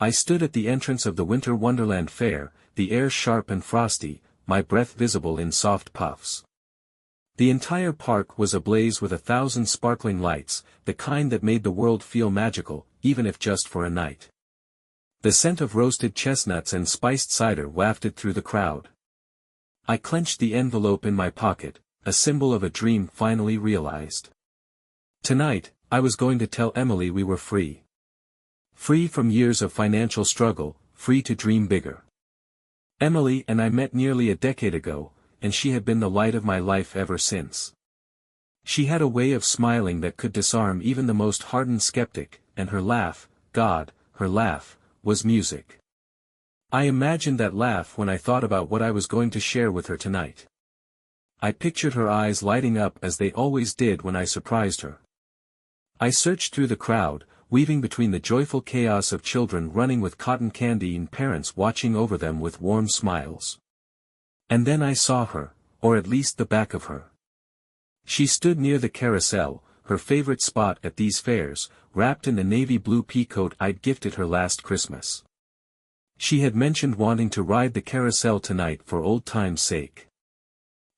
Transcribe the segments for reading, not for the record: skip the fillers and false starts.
I stood at the entrance of the Winter Wonderland Fair, the air sharp and frosty, my breath visible in soft puffs. The entire park was ablaze with 1,000 sparkling lights, the kind that made the world feel magical, even if just for a night. The scent of roasted chestnuts and spiced cider wafted through the crowd. I clenched the envelope in my pocket, a symbol of a dream finally realized. Tonight, I was going to tell Emily we were free. Free from years of financial struggle, free to dream bigger. Emily and I met nearly a decade ago, and she had been the light of my life ever since. She had a way of smiling that could disarm even the most hardened skeptic, and her laugh, God, her laugh, was music. I imagined that laugh when I thought about what I was going to share with her tonight. I pictured her eyes lighting up as they always did when I surprised her. I searched through the crowd, weaving between the joyful chaos of children running with cotton candy and parents watching over them with warm smiles. And then I saw her, or at least the back of her. She stood near the carousel, her favorite spot at these fairs, wrapped in the navy blue peacoat I'd gifted her last Christmas. She had mentioned wanting to ride the carousel tonight for old time's sake.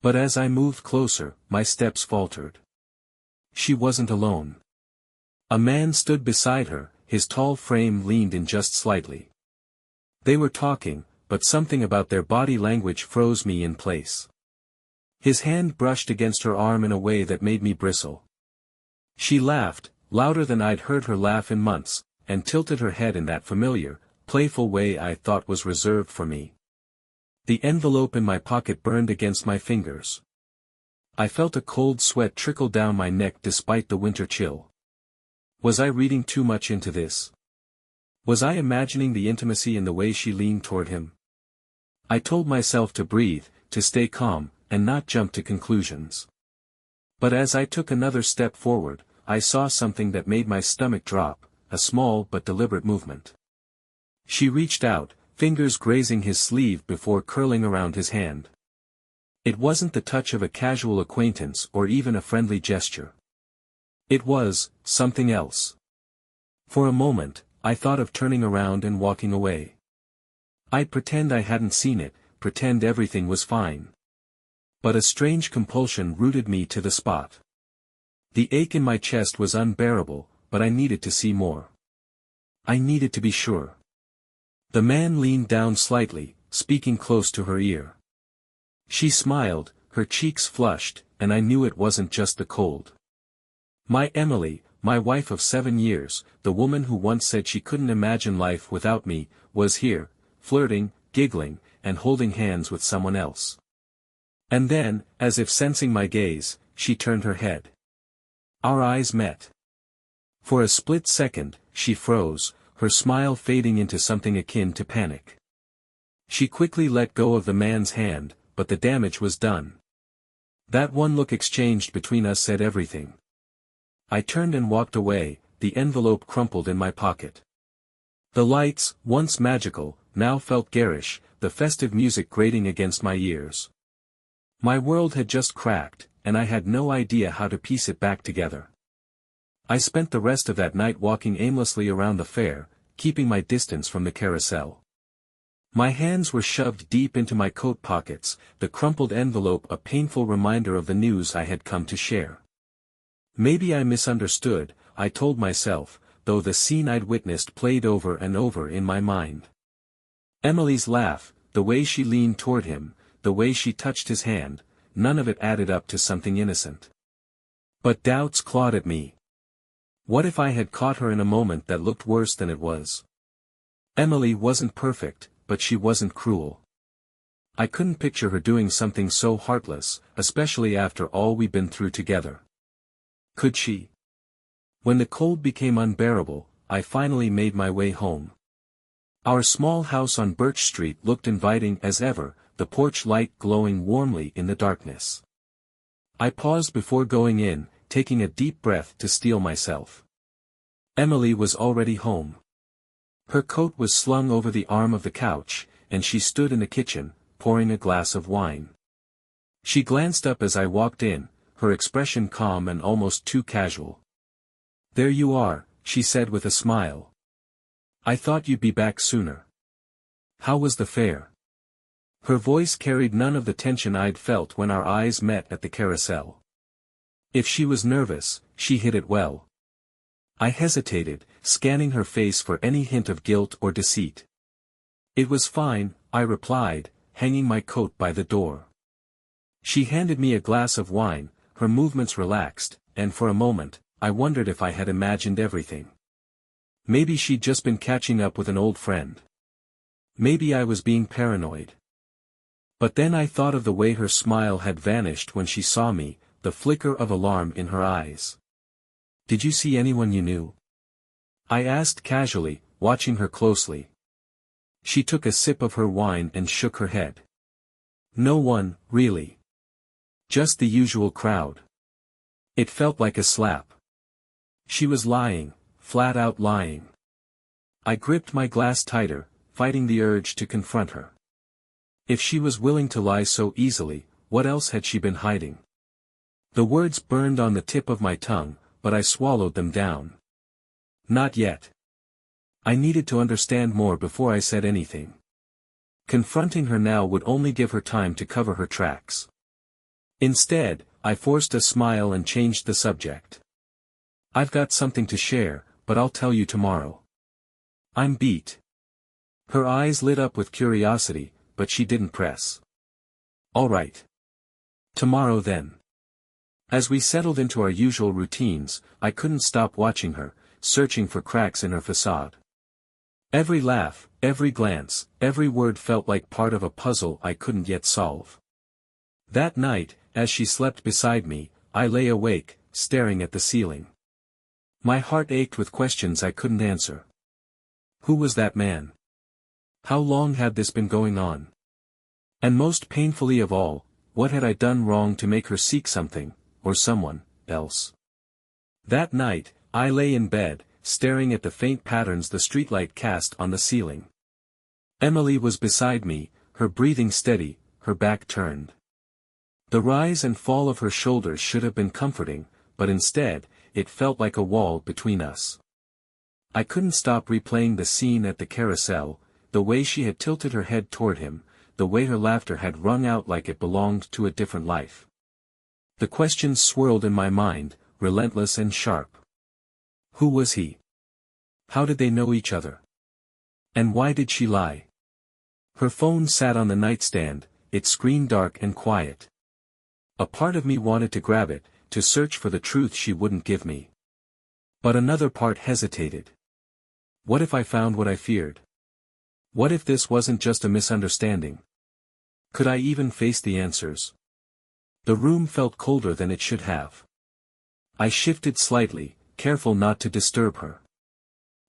But as I moved closer, my steps faltered. She wasn't alone. A man stood beside her, his tall frame leaned in just slightly. They were talking, but something about their body language froze me in place. His hand brushed against her arm in a way that made me bristle. She laughed, louder than I'd heard her laugh in months, and tilted her head in that familiar, playful way I thought was reserved for me. The envelope in my pocket burned against my fingers. I felt a cold sweat trickle down my neck despite the winter chill. Was I reading too much into this? Was I imagining the intimacy in the way she leaned toward him? I told myself to breathe, to stay calm, and not jump to conclusions. But as I took another step forward, I saw something that made my stomach drop, a small but deliberate movement. She reached out, fingers grazing his sleeve before curling around his hand. It wasn't the touch of a casual acquaintance or even a friendly gesture. It was something else. For a moment, I thought of turning around and walking away. I'd pretend I hadn't seen it, pretend everything was fine. But a strange compulsion rooted me to the spot. The ache in my chest was unbearable, but I needed to see more. I needed to be sure. The man leaned down slightly, speaking close to her ear. She smiled, her cheeks flushed, and I knew it wasn't just the cold. My Emily, my wife of 7 years, the woman who once said she couldn't imagine life without me, was here, flirting, giggling, and holding hands with someone else. And then, as if sensing my gaze, she turned her head. Our eyes met. For a split second, she froze, her smile fading into something akin to panic. She quickly let go of the man's hand, but the damage was done. That one look exchanged between us said everything. I turned and walked away, the envelope crumpled in my pocket. The lights, once magical, now felt garish, the festive music grating against my ears. My world had just cracked, and I had no idea how to piece it back together. I spent the rest of that night walking aimlessly around the fair, keeping my distance from the carousel. My hands were shoved deep into my coat pockets, the crumpled envelope a painful reminder of the news I had come to share. Maybe I misunderstood, I told myself, though the scene I'd witnessed played over and over in my mind. Emily's laugh, the way she leaned toward him, the way she touched his hand, none of it added up to something innocent. But doubts clawed at me. What if I had caught her in a moment that looked worse than it was? Emily wasn't perfect, but she wasn't cruel. I couldn't picture her doing something so heartless, especially after all we'd been through together. Could she? When the cold became unbearable, I finally made my way home. Our small house on Birch Street looked inviting as ever, the porch light glowing warmly in the darkness. I paused before going in, taking a deep breath to steel myself. Emily was already home. Her coat was slung over the arm of the couch, and she stood in the kitchen, pouring a glass of wine. She glanced up as I walked in, her expression calm and almost too casual. "There you are," she said with a smile. I thought you'd be back sooner. How was the fair? Her voice carried none of the tension I'd felt when our eyes met at the carousel. If she was nervous, she hid it well. I hesitated, scanning her face for any hint of guilt or deceit. It was fine, I replied, hanging my coat by the door. She handed me a glass of wine, her movements relaxed, and for a moment, I wondered if I had imagined everything. Maybe she'd just been catching up with an old friend. Maybe I was being paranoid. But then I thought of the way her smile had vanished when she saw me, the flicker of alarm in her eyes. Did you see anyone you knew? I asked casually, watching her closely. She took a sip of her wine and shook her head. No one, really. Just the usual crowd. It felt like a slap. She was lying, flat out lying. I gripped my glass tighter, fighting the urge to confront her. If she was willing to lie so easily, what else had she been hiding? The words burned on the tip of my tongue, but I swallowed them down. Not yet. I needed to understand more before I said anything. Confronting her now would only give her time to cover her tracks. Instead, I forced a smile and changed the subject. I've got something to share, but I'll tell you tomorrow. I'm beat. Her eyes lit up with curiosity, but she didn't press. All right. Tomorrow then. As we settled into our usual routines, I couldn't stop watching her, searching for cracks in her facade. Every laugh, every glance, every word felt like part of a puzzle I couldn't yet solve. That night, as she slept beside me, I lay awake, staring at the ceiling. My heart ached with questions I couldn't answer. Who was that man? How long had this been going on? And most painfully of all, what had I done wrong to make her seek something, or someone, else? That night, I lay in bed, staring at the faint patterns the streetlight cast on the ceiling. Emily was beside me, her breathing steady, her back turned. The rise and fall of her shoulders should have been comforting, but instead, it felt like a wall between us. I couldn't stop replaying the scene at the carousel, the way she had tilted her head toward him, the way her laughter had rung out like it belonged to a different life. The questions swirled in my mind, relentless and sharp. Who was he? How did they know each other? And why did she lie? Her phone sat on the nightstand, its screen dark and quiet. A part of me wanted to grab it, to search for the truth she wouldn't give me. But another part hesitated. What if I found what I feared? What if this wasn't just a misunderstanding? Could I even face the answers? The room felt colder than it should have. I shifted slightly, careful not to disturb her.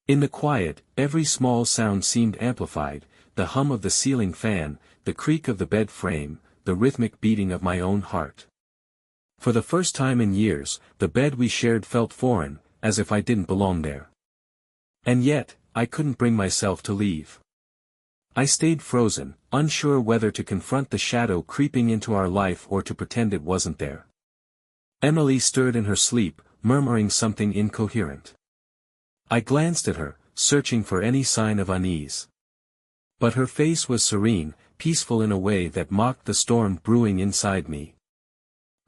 In the quiet, every small sound seemed amplified, the hum of the ceiling fan, the creak of the bed frame, the rhythmic beating of my own heart. For the first time in years, the bed we shared felt foreign, as if I didn't belong there. And yet, I couldn't bring myself to leave. I stayed frozen, unsure whether to confront the shadow creeping into our life or to pretend it wasn't there. Emily stirred in her sleep, murmuring something incoherent. I glanced at her, searching for any sign of unease. But her face was serene, peaceful in a way that mocked the storm brewing inside me.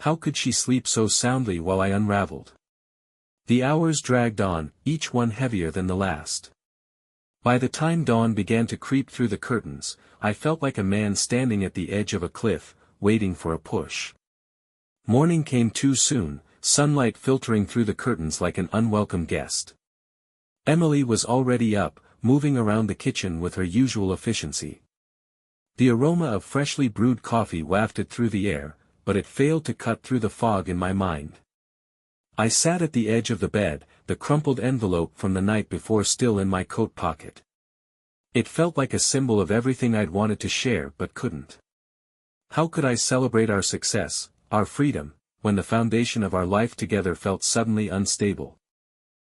How could she sleep so soundly while I unraveled? The hours dragged on, each one heavier than the last. By the time dawn began to creep through the curtains, I felt like a man standing at the edge of a cliff, waiting for a push. Morning came too soon, sunlight filtering through the curtains like an unwelcome guest. Emily was already up, moving around the kitchen with her usual efficiency. The aroma of freshly brewed coffee wafted through the air, but it failed to cut through the fog in my mind. I sat at the edge of the bed, the crumpled envelope from the night before still in my coat pocket. It felt like a symbol of everything I'd wanted to share but couldn't. How could I celebrate our success, our freedom, when the foundation of our life together felt suddenly unstable?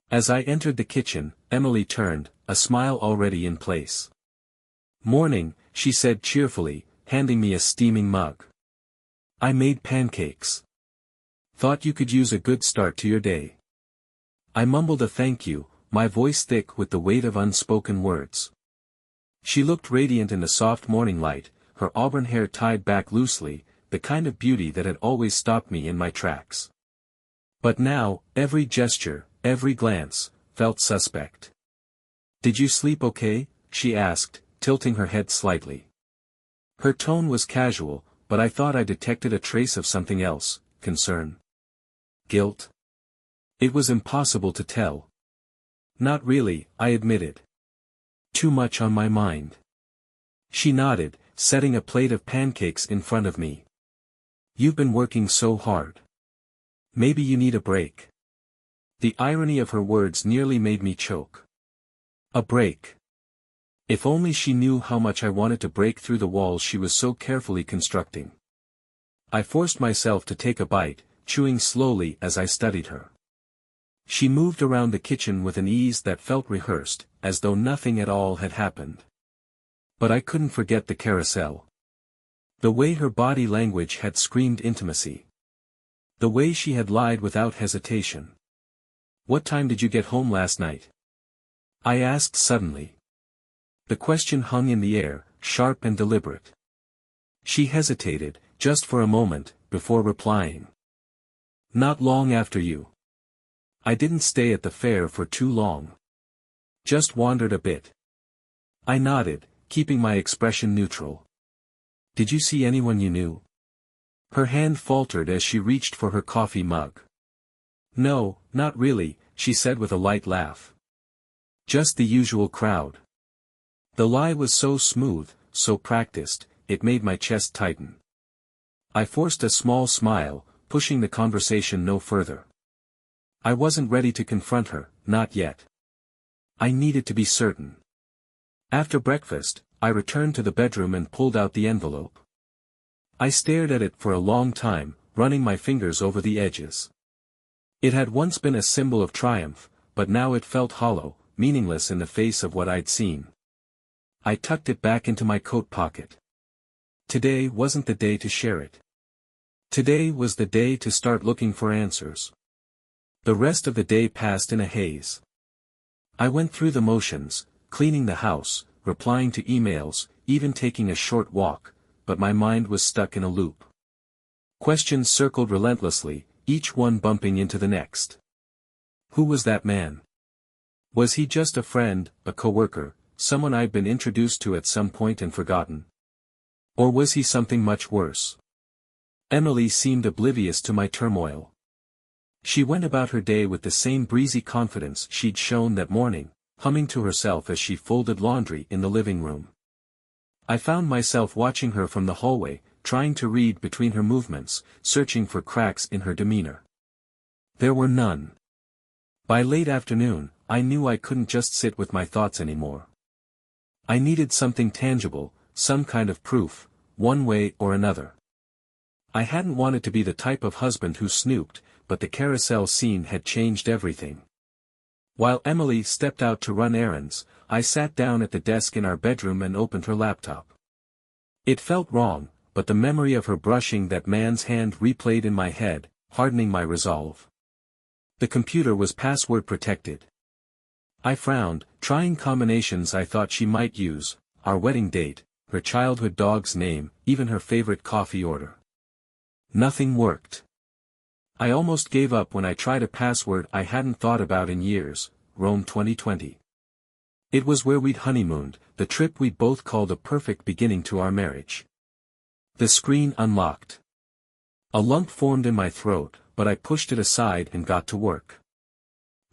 As I entered the kitchen, Emily turned, a smile already in place. "Morning," she said cheerfully, handing me a steaming mug. "I made pancakes. Thought you could use a good start to your day." I mumbled a thank you, my voice thick with the weight of unspoken words. She looked radiant in the soft morning light, her auburn hair tied back loosely, the kind of beauty that had always stopped me in my tracks. But now, every gesture, every glance, felt suspect. "Did you sleep okay?" she asked, tilting her head slightly. Her tone was casual, but I thought I detected a trace of something else: concern. Guilt? It was impossible to tell. "Not really," I admitted. "Too much on my mind." She nodded, setting a plate of pancakes in front of me. "You've been working so hard. Maybe you need a break." The irony of her words nearly made me choke. A break. If only she knew how much I wanted to break through the walls she was so carefully constructing. I forced myself to take a bite, chewing slowly as I studied her. She moved around the kitchen with an ease that felt rehearsed, as though nothing at all had happened. But I couldn't forget the carousel. The way her body language had screamed intimacy. The way she had lied without hesitation. "What time did you get home last night?" I asked suddenly. The question hung in the air, sharp and deliberate. She hesitated, just for a moment, before replying. "Not long after you. I didn't stay at the fair for too long. Just wandered a bit." I nodded, keeping my expression neutral. "Did you see anyone you knew?" Her hand faltered as she reached for her coffee mug. "No, not really," she said with a light laugh. "Just the usual crowd." The lie was so smooth, so practiced, it made my chest tighten. I forced a small smile, pushing the conversation no further. I wasn't ready to confront her, not yet. I needed to be certain. After breakfast, I returned to the bedroom and pulled out the envelope. I stared at it for a long time, running my fingers over the edges. It had once been a symbol of triumph, but now it felt hollow, meaningless in the face of what I'd seen. I tucked it back into my coat pocket. Today wasn't the day to share it. Today was the day to start looking for answers. The rest of the day passed in a haze. I went through the motions, cleaning the house, replying to emails, even taking a short walk, but my mind was stuck in a loop. Questions circled relentlessly, each one bumping into the next. Who was that man? Was he just a friend, a coworker, someone I'd been introduced to at some point and forgotten? Or was he something much worse? Emily seemed oblivious to my turmoil. She went about her day with the same breezy confidence she'd shown that morning, humming to herself as she folded laundry in the living room. I found myself watching her from the hallway, trying to read between her movements, searching for cracks in her demeanor. There were none. By late afternoon, I knew I couldn't just sit with my thoughts anymore. I needed something tangible, some kind of proof, one way or another. I hadn't wanted to be the type of husband who snooped, but the carousel scene had changed everything. While Emily stepped out to run errands, I sat down at the desk in our bedroom and opened her laptop. It felt wrong, but the memory of her brushing that man's hand replayed in my head, hardening my resolve. The computer was password protected. I frowned, trying combinations I thought she might use: our wedding date, her childhood dog's name, even her favorite coffee order. Nothing worked. I almost gave up when I tried a password I hadn't thought about in years: Rome 2020. It was where we'd honeymooned, the trip we'd both called a perfect beginning to our marriage. The screen unlocked. A lump formed in my throat, but I pushed it aside and got to work.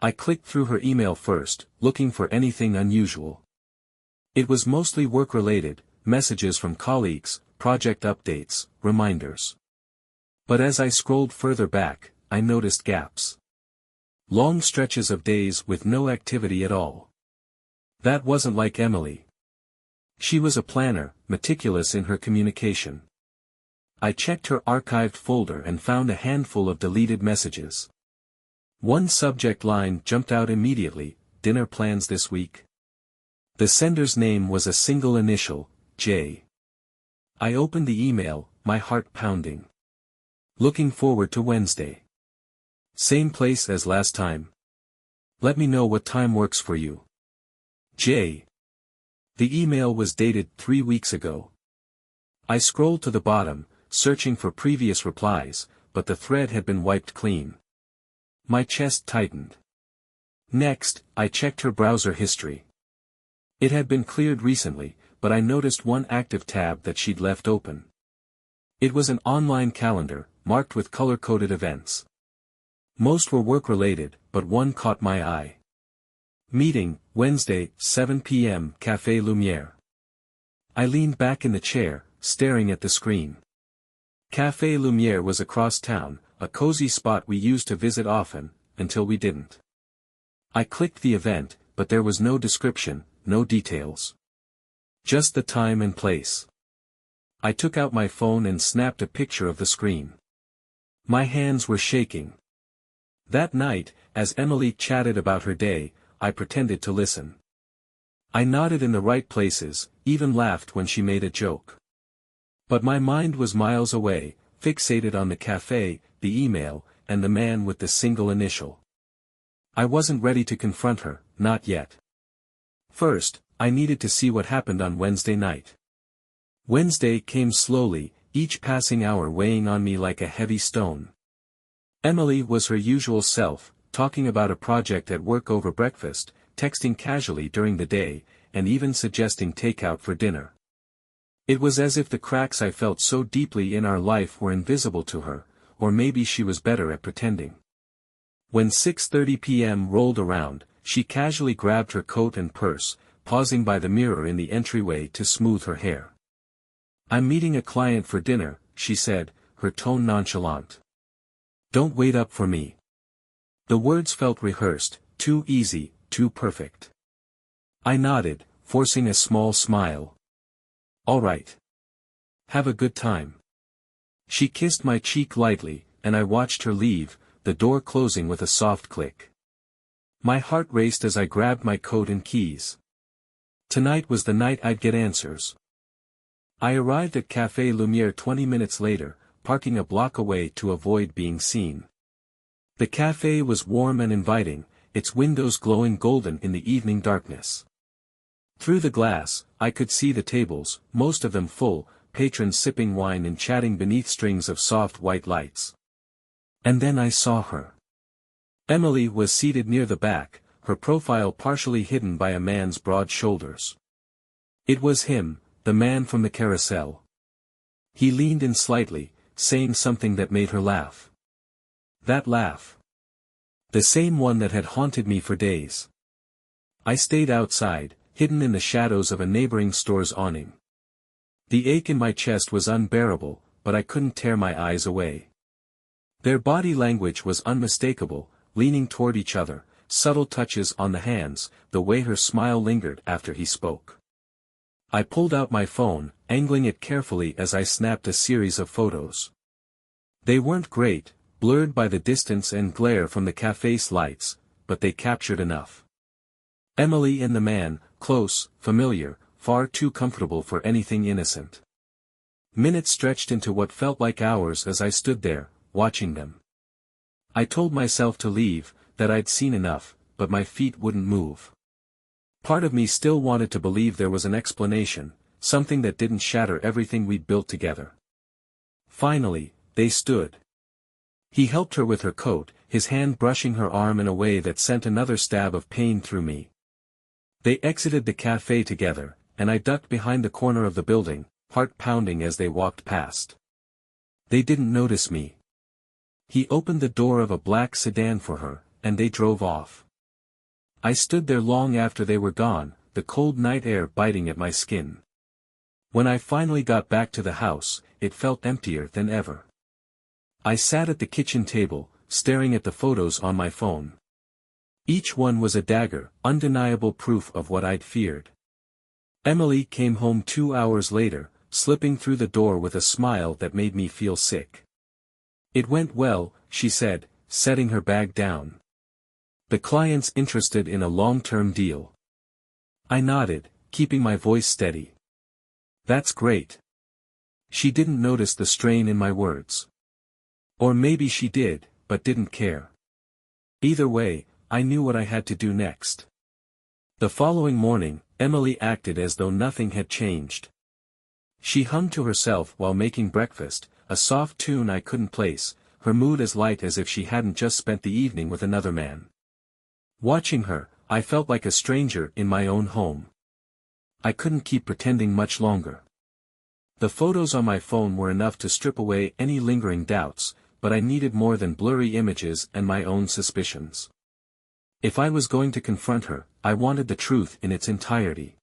I clicked through her email first, looking for anything unusual. It was mostly work-related, messages from colleagues, project updates, reminders. But as I scrolled further back, I noticed gaps. Long stretches of days with no activity at all. That wasn't like Emily. She was a planner, meticulous in her communication. I checked her archived folder and found a handful of deleted messages. One subject line jumped out immediately: dinner plans this week. The sender's name was a single initial, J. I opened the email, my heart pounding. Looking forward to Wednesday. Same place as last time. Let me know what time works for you. J. The email was dated 3 weeks ago. I scrolled to the bottom, searching for previous replies, but the thread had been wiped clean. My chest tightened. Next, I checked her browser history. It had been cleared recently, but I noticed one active tab that she'd left open. It was an online calendar, marked with color-coded events. Most were work-related, but one caught my eye. Meeting, Wednesday, 7 p.m. Café Lumière. I leaned back in the chair, staring at the screen. Café Lumière was across town, a cozy spot we used to visit often, until we didn't. I clicked the event, but there was no description, no details. Just the time and place. I took out my phone and snapped a picture of the screen. My hands were shaking. That night, as Emily chatted about her day, I pretended to listen. I nodded in the right places, even laughed when she made a joke. But my mind was miles away, fixated on the café, the email, and the man with the single initial. I wasn't ready to confront her, not yet. First, I needed to see what happened on Wednesday night. Wednesday came slowly, each passing hour weighing on me like a heavy stone. Emily was her usual self, talking about a project at work over breakfast, texting casually during the day, and even suggesting takeout for dinner. It was as if the cracks I felt so deeply in our life were invisible to her, or maybe she was better at pretending. When 6:30 p.m. rolled around, she casually grabbed her coat and purse, pausing by the mirror in the entryway to smooth her hair. "I'm meeting a client for dinner," she said, her tone nonchalant. "Don't wait up for me." The words felt rehearsed, too easy, too perfect. I nodded, forcing a small smile. "All right. Have a good time." She kissed my cheek lightly, and I watched her leave, the door closing with a soft click. My heart raced as I grabbed my coat and keys. Tonight was the night I'd get answers. I arrived at Café Lumière 20 minutes later, parking a block away to avoid being seen. The café was warm and inviting, its windows glowing golden in the evening darkness. Through the glass, I could see the tables, most of them full, patrons sipping wine and chatting beneath strings of soft white lights. And then I saw her. Emily was seated near the back, her profile partially hidden by a man's broad shoulders. It was him, the man from the carousel. He leaned in slightly, saying something that made her laugh. That laugh. The same one that had haunted me for days. I stayed outside, hidden in the shadows of a neighboring store's awning. The ache in my chest was unbearable, but I couldn't tear my eyes away. Their body language was unmistakable, leaning toward each other, subtle touches on the hands, the way her smile lingered after he spoke. I pulled out my phone, angling it carefully as I snapped a series of photos. They weren't great, blurred by the distance and glare from the café's lights, but they captured enough. Emily and the man, close, familiar, far too comfortable for anything innocent. Minutes stretched into what felt like hours as I stood there, watching them. I told myself to leave, that I'd seen enough, but my feet wouldn't move. Part of me still wanted to believe there was an explanation, something that didn't shatter everything we'd built together. Finally, they stood. He helped her with her coat, his hand brushing her arm in a way that sent another stab of pain through me. They exited the café together, and I ducked behind the corner of the building, heart pounding as they walked past. They didn't notice me. He opened the door of a black sedan for her, and they drove off. I stood there long after they were gone, the cold night air biting at my skin. When I finally got back to the house, it felt emptier than ever. I sat at the kitchen table, staring at the photos on my phone. Each one was a dagger, undeniable proof of what I'd feared. Emily came home 2 hours later, slipping through the door with a smile that made me feel sick. "It went well," she said, setting her bag down. "The client's interested in a long-term deal." I nodded, keeping my voice steady. "That's great." She didn't notice the strain in my words. Or maybe she did, but didn't care. Either way, I knew what I had to do next. The following morning, Emily acted as though nothing had changed. She hummed to herself while making breakfast, a soft tune I couldn't place, her mood as light as if she hadn't just spent the evening with another man. Watching her, I felt like a stranger in my own home. I couldn't keep pretending much longer. The photos on my phone were enough to strip away any lingering doubts, but I needed more than blurry images and my own suspicions. If I was going to confront her, I wanted the truth in its entirety.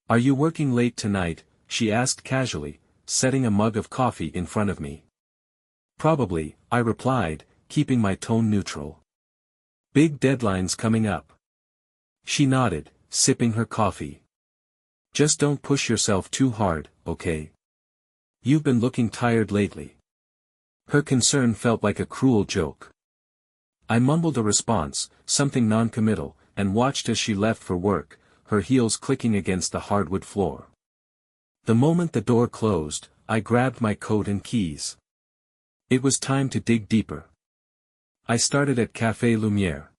"Are you working late tonight?" she asked casually, setting a mug of coffee in front of me. "Probably," I replied, keeping my tone neutral. "Big deadlines coming up." She nodded, sipping her coffee. "Just don't push yourself too hard, okay? You've been looking tired lately." Her concern felt like a cruel joke. I mumbled a response, something non-committal, and watched as she left for work, her heels clicking against the hardwood floor. The moment the door closed, I grabbed my coat and keys. It was time to dig deeper. I started at Café Lumière.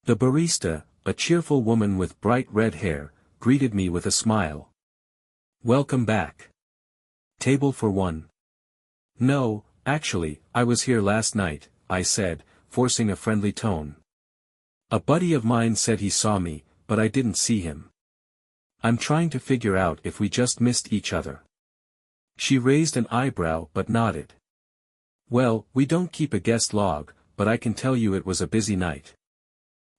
The barista, a cheerful woman with bright red hair, greeted me with a smile. "Welcome back. Table for one?" "No, actually, I was here last night," I said, forcing a friendly tone. "A buddy of mine said he saw me, but I didn't see him. I'm trying to figure out if we just missed each other." She raised an eyebrow but nodded. "Well, we don't keep a guest log, but I can tell you it was a busy night."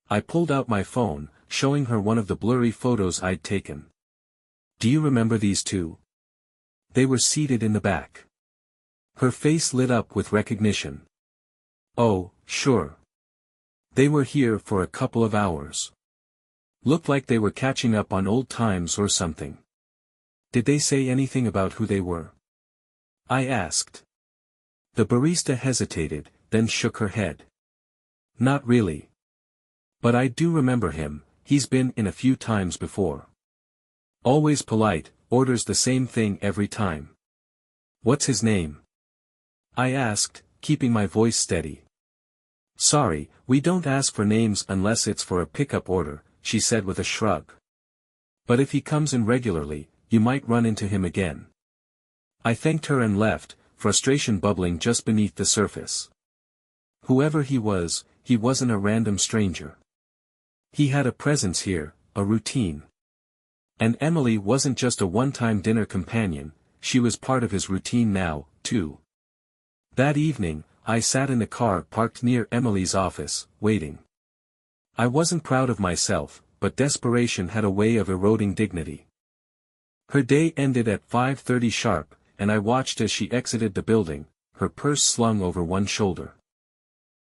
I pulled out my phone, showing her one of the blurry photos I'd taken. "Do you remember these two?" They were seated in the back. Her face lit up with recognition. "Oh, sure. They were here for a couple of hours. Looked like they were catching up on old times or something." "Did they say anything about who they were?" I asked. The barista hesitated, then shook her head. "Not really. But I do remember him, he's been in a few times before. Always polite, orders the same thing every time." "What's his name?" I asked, keeping my voice steady. "Sorry, we don't ask for names unless it's for a pickup order," she said with a shrug. "But if he comes in regularly, you might run into him again." I thanked her and left, frustration bubbling just beneath the surface. Whoever he wasn't a random stranger. He had a presence here, a routine. And Emily wasn't just a one-time dinner companion, she was part of his routine now, too. That evening, I sat in the car parked near Emily's office, waiting. I wasn't proud of myself, but desperation had a way of eroding dignity. Her day ended at 5:30 sharp, and I watched as she exited the building, her purse slung over one shoulder.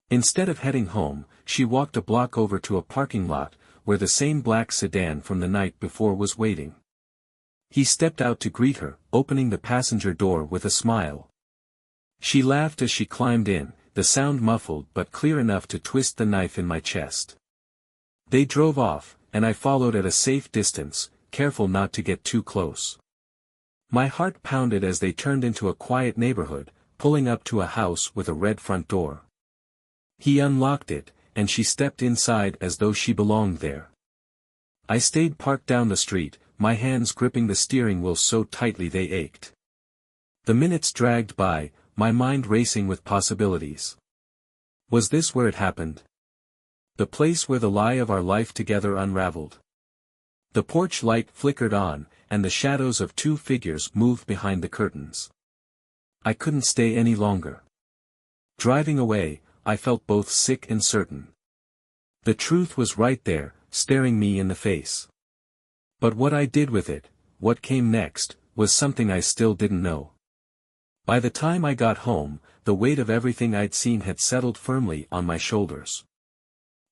Instead of heading home, she walked a block over to a parking lot, where the same black sedan from the night before was waiting. He stepped out to greet her, opening the passenger door with a smile. She laughed as she climbed in, the sound muffled but clear enough to twist the knife in my chest. They drove off, and I followed at a safe distance, careful not to get too close. My heart pounded as they turned into a quiet neighborhood, pulling up to a house with a red front door. He unlocked it, and she stepped inside as though she belonged there. I stayed parked down the street, my hands gripping the steering wheel so tightly they ached. The minutes dragged by, my mind racing with possibilities. Was this where it happened? The place where the lie of our life together unraveled. The porch light flickered on, and the shadows of two figures moved behind the curtains. I couldn't stay any longer. Driving away, I felt both sick and certain. The truth was right there, staring me in the face. But what I did with it, what came next, was something I still didn't know. By the time I got home, the weight of everything I'd seen had settled firmly on my shoulders.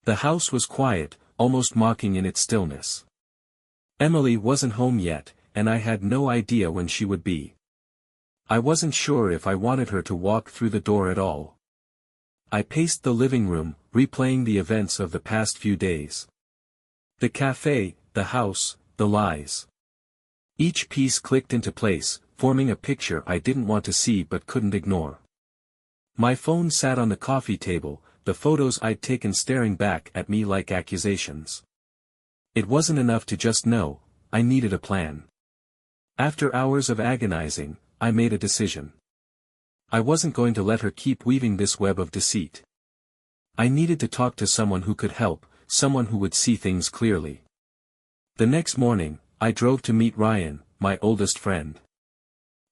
The house was quiet, almost mocking in its stillness. Emily wasn't home yet, and I had no idea when she would be. I wasn't sure if I wanted her to walk through the door at all. I paced the living room, replaying the events of the past few days. The cafe, the house, the lies. Each piece clicked into place, forming a picture I didn't want to see but couldn't ignore. My phone sat on the coffee table, the photos I'd taken staring back at me like accusations. It wasn't enough to just know, I needed a plan. After hours of agonizing, I made a decision. I wasn't going to let her keep weaving this web of deceit. I needed to talk to someone who could help, someone who would see things clearly. The next morning, I drove to meet Ryan, my oldest friend.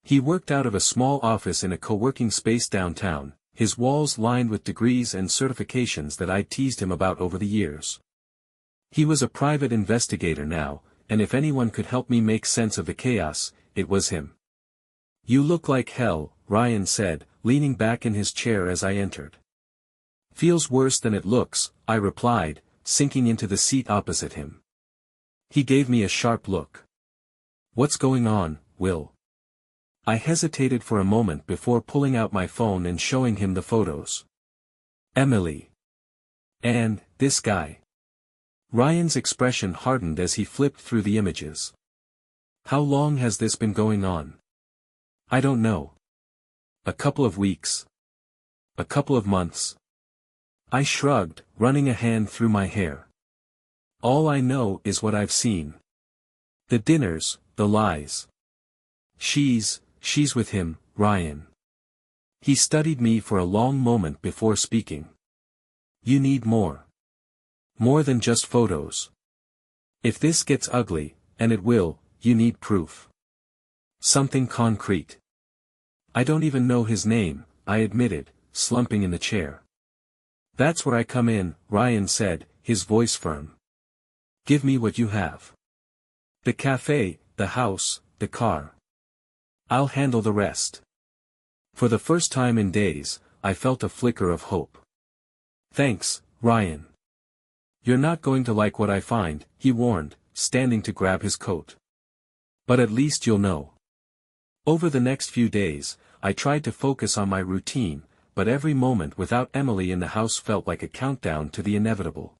He worked out of a small office in a co-working space downtown, his walls lined with degrees and certifications that I'd teased him about over the years. He was a private investigator now, and if anyone could help me make sense of the chaos, it was him. "You look like hell," Ryan said, leaning back in his chair as I entered. "Feels worse than it looks," I replied, sinking into the seat opposite him. He gave me a sharp look. "What's going on, Will?" I hesitated for a moment before pulling out my phone and showing him the photos. "Emily. And, this guy." Ryan's expression hardened as he flipped through the images. "How long has this been going on?" "I don't know. A couple of weeks. A couple of months." I shrugged, running a hand through my hair. "All I know is what I've seen. The dinners, the lies. She's with him, Ryan." He studied me for a long moment before speaking. "You need more. More than just photos. If this gets ugly, and it will, you need proof. Something concrete." "I don't even know his name," I admitted, slumping in the chair. "That's where I come in," Ryan said, his voice firm. "Give me what you have. The cafe, the house, the car. I'll handle the rest." For the first time in days, I felt a flicker of hope. "Thanks, Ryan. You're not going to like what I find," he warned, standing to grab his coat. "But at least you'll know." Over the next few days, I tried to focus on my routine, but every moment without Emily in the house felt like a countdown to the inevitable.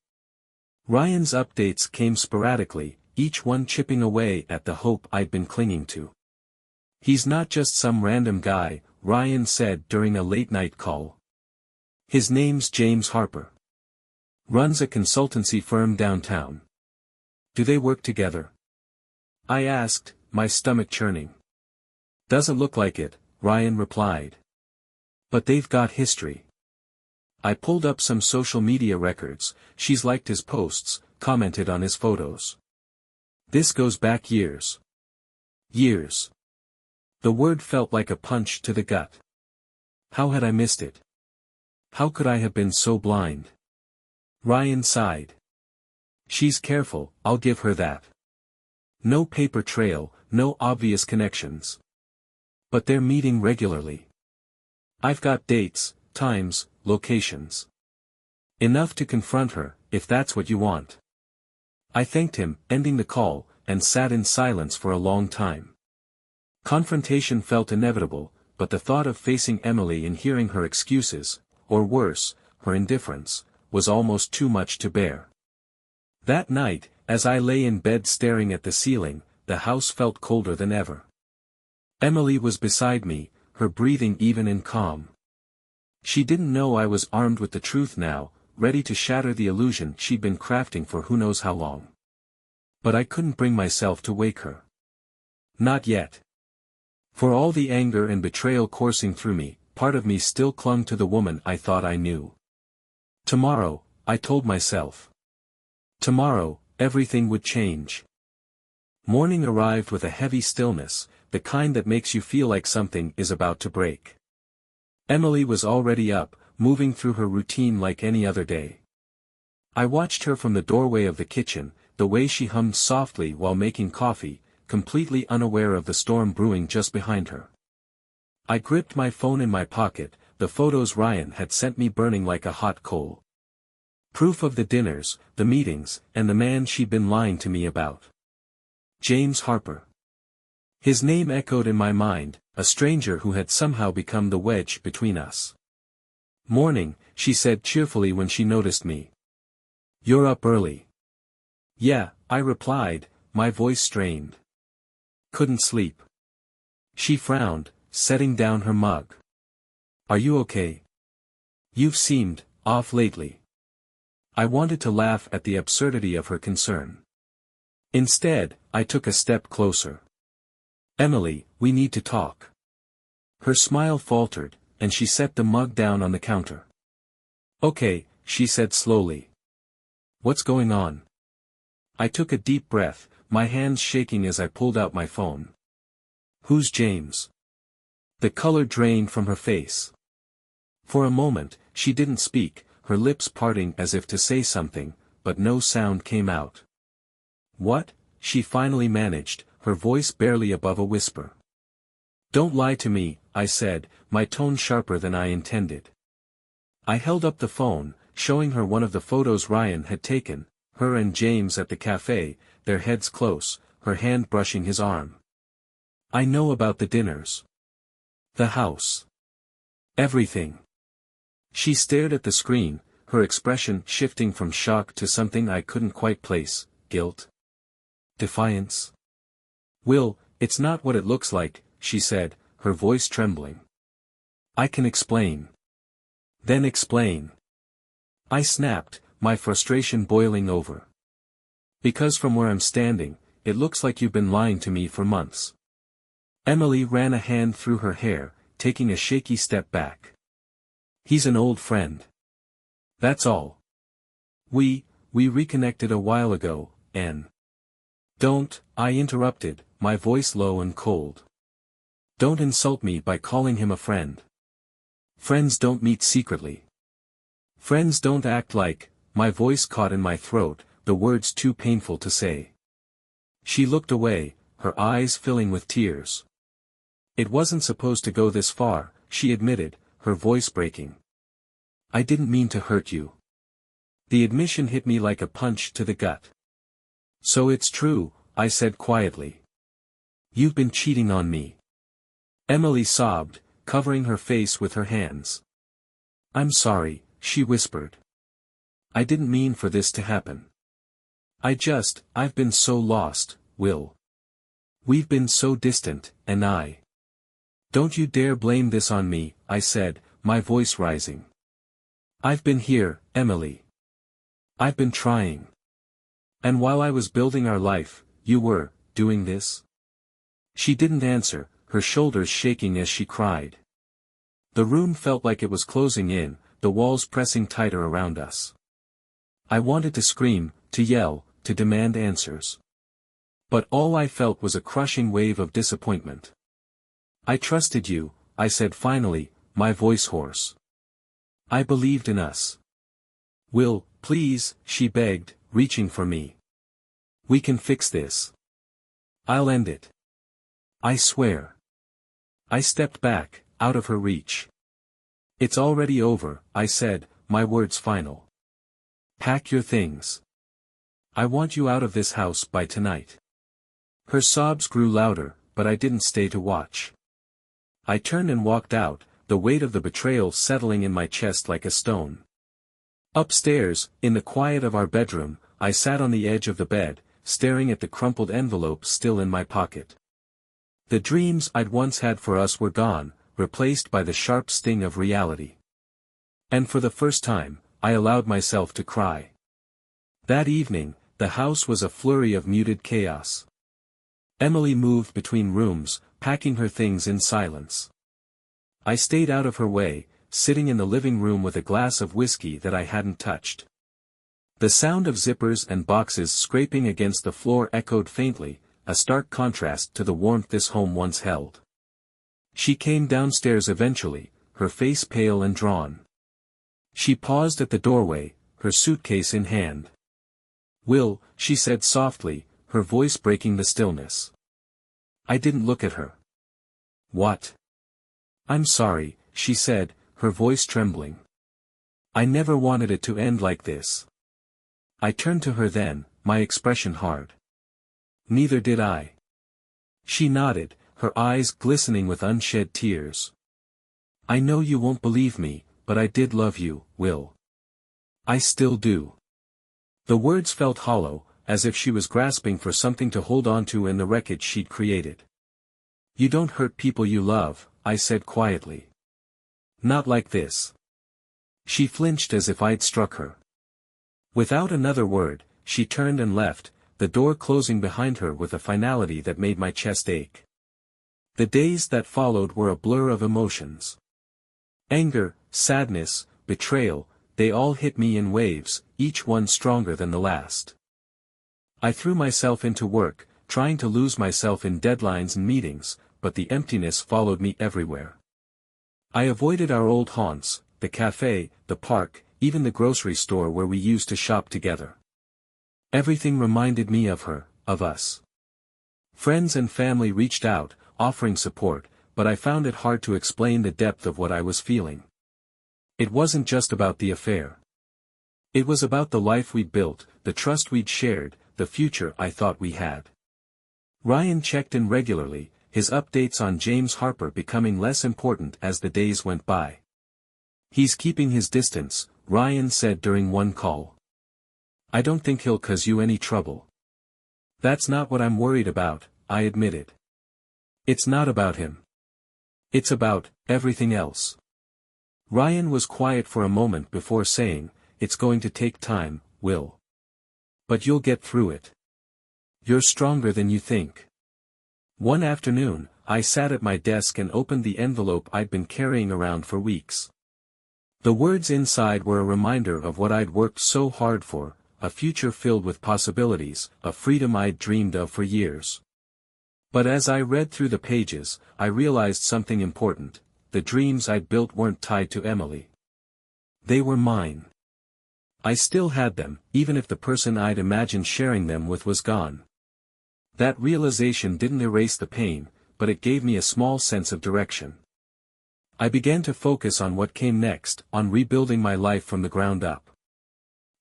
Ryan's updates came sporadically, each one chipping away at the hope I'd been clinging to. "He's not just some random guy," Ryan said during a late-night call. "His name's James Harper. Runs a consultancy firm downtown." "Do they work together?" I asked, my stomach churning. "Doesn't look like it," Ryan replied. "But they've got history." I pulled up some social media records. "She's liked his posts, commented on his photos. This goes back years." Years. The word felt like a punch to the gut. How had I missed it? How could I have been so blind? Ryan sighed. "She's careful, I'll give her that. No paper trail, no obvious connections. But they're meeting regularly. I've got dates, times, locations. Enough to confront her, if that's what you want." I thanked him, ending the call, and sat in silence for a long time. Confrontation felt inevitable, but the thought of facing Emily and hearing her excuses, or worse, her indifference, was almost too much to bear. That night, as I lay in bed staring at the ceiling, the house felt colder than ever. Emily was beside me, her breathing even and calm. She didn't know I was armed with the truth now, ready to shatter the illusion she'd been crafting for who knows how long. But I couldn't bring myself to wake her. Not yet. For all the anger and betrayal coursing through me, part of me still clung to the woman I thought I knew. Tomorrow, I told myself. Tomorrow, everything would change. Morning arrived with a heavy stillness, the kind that makes you feel like something is about to break. Emily was already up, moving through her routine like any other day. I watched her from the doorway of the kitchen, the way she hummed softly while making coffee, completely unaware of the storm brewing just behind her. I gripped my phone in my pocket, the photos Ryan had sent me burning like a hot coal. Proof of the dinners, the meetings, and the man she'd been lying to me about. James Harper. His name echoed in my mind, a stranger who had somehow become the wedge between us. "Morning," she said cheerfully when she noticed me. "You're up early." "Yeah," I replied, my voice strained. "Couldn't sleep." She frowned, setting down her mug. "Are you okay? You've seemed off lately. I wanted to laugh at the absurdity of her concern. Instead, I took a step closer. Emily, we need to talk. Her smile faltered, and she set the mug down on the counter. Okay, she said slowly. What's going on? I took a deep breath, my hands shaking as I pulled out my phone. Who's James? The color drained from her face. For a moment, she didn't speak, her lips parting as if to say something, but no sound came out. What? She finally managed, her voice barely above a whisper. Don't lie to me, I said, my tone sharper than I intended. I held up the phone, showing her one of the photos Ryan had taken, her and James at the cafe, their heads close, her hand brushing his arm. I know about the dinners. The house. Everything. She stared at the screen, her expression shifting from shock to something I couldn't quite place, guilt. Defiance. Will, it's not what it looks like, she said, her voice trembling. I can explain. Then explain. I snapped, my frustration boiling over. Because from where I'm standing, it looks like you've been lying to me for months. Emily ran a hand through her hair, taking a shaky step back. He's an old friend. That's all. We reconnected a while ago, and... Don't, I interrupted, my voice low and cold. Don't insult me by calling him a friend. Friends don't meet secretly. Friends don't act like, my voice caught in my throat, the words too painful to say. She looked away, her eyes filling with tears. It wasn't supposed to go this far, she admitted, her voice breaking. I didn't mean to hurt you. The admission hit me like a punch to the gut. So it's true, I said quietly. You've been cheating on me. Emily sobbed, covering her face with her hands. I'm sorry, she whispered. I didn't mean for this to happen. I've been so lost, Will. We've been so distant, and I. Don't you dare blame this on me, I said, my voice rising. I've been here, Emily. I've been trying. And while I was building our life, you were, doing this? She didn't answer, her shoulders shaking as she cried. The room felt like it was closing in, the walls pressing tighter around us. I wanted to scream, to yell, to demand answers. But all I felt was a crushing wave of disappointment. I trusted you, I said finally, my voice hoarse. I believed in us. Will, please, she begged, reaching for me. We can fix this. I'll end it. I swear. I stepped back, out of her reach. It's already over, I said, my words final. Pack your things. I want you out of this house by tonight. Her sobs grew louder, but I didn't stay to watch. I turned and walked out, the weight of the betrayal settling in my chest like a stone. Upstairs, in the quiet of our bedroom, I sat on the edge of the bed, staring at the crumpled envelope still in my pocket. The dreams I'd once had for us were gone, replaced by the sharp sting of reality. And for the first time, I allowed myself to cry. That evening, the house was a flurry of muted chaos. Emily moved between rooms, packing her things in silence. I stayed out of her way, sitting in the living room with a glass of whiskey that I hadn't touched. The sound of zippers and boxes scraping against the floor echoed faintly, a stark contrast to the warmth this home once held. She came downstairs eventually, her face pale and drawn. She paused at the doorway, her suitcase in hand. Will, she said softly, her voice breaking the stillness. I didn't look at her. What? I'm sorry, she said, her voice trembling. I never wanted it to end like this. I turned to her then, my expression hard. Neither did I. She nodded, her eyes glistening with unshed tears. I know you won't believe me, but I did love you, Will. I still do. The words felt hollow, as if she was grasping for something to hold on to in the wreckage she'd created. You don't hurt people you love, I said quietly. Not like this. She flinched as if I'd struck her. Without another word, she turned and left, the door closing behind her with a finality that made my chest ache. The days that followed were a blur of emotions. Anger, sadness, betrayal, they all hit me in waves, each one stronger than the last. I threw myself into work, trying to lose myself in deadlines and meetings, but the emptiness followed me everywhere. I avoided our old haunts, the cafe, the park, even the grocery store where we used to shop together. Everything reminded me of her, of us. Friends and family reached out, offering support, but I found it hard to explain the depth of what I was feeling. It wasn't just about the affair. It was about the life we'd built, the trust we'd shared, the future I thought we had. Ryan checked in regularly, his updates on James Harper becoming less important as the days went by. "He's keeping his distance," Ryan said during one call. "I don't think he'll cause you any trouble." "That's not what I'm worried about," I admitted. "It's not about him. It's about everything else." Ryan was quiet for a moment before saying, "It's going to take time, Will. But you'll get through it. You're stronger than you think." One afternoon, I sat at my desk and opened the envelope I'd been carrying around for weeks. The words inside were a reminder of what I'd worked so hard for, a future filled with possibilities, a freedom I'd dreamed of for years. But as I read through the pages, I realized something important: the dreams I'd built weren't tied to Emily. They were mine. I still had them, even if the person I'd imagined sharing them with was gone. That realization didn't erase the pain, but it gave me a small sense of direction. I began to focus on what came next, on rebuilding my life from the ground up.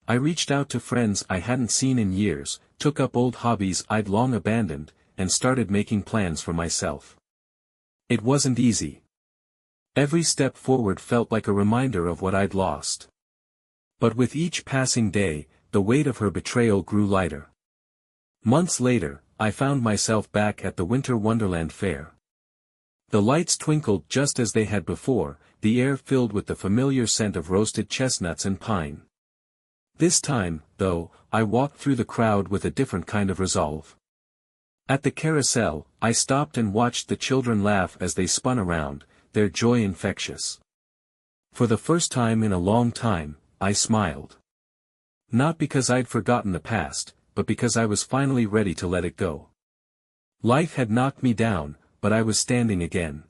I reached out to friends I hadn't seen in years, took up old hobbies I'd long abandoned, and started making plans for myself. It wasn't easy. Every step forward felt like a reminder of what I'd lost. But with each passing day, the weight of her betrayal grew lighter. Months later, I found myself back at the Winter Wonderland Fair. The lights twinkled just as they had before, the air filled with the familiar scent of roasted chestnuts and pine. This time, though, I walked through the crowd with a different kind of resolve. At the carousel, I stopped and watched the children laugh as they spun around, their joy infectious. For the first time in a long time, I smiled. Not because I'd forgotten the past, but because I was finally ready to let it go. Life had knocked me down, but I was standing again.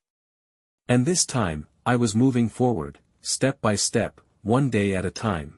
And this time, I was moving forward, step by step, one day at a time.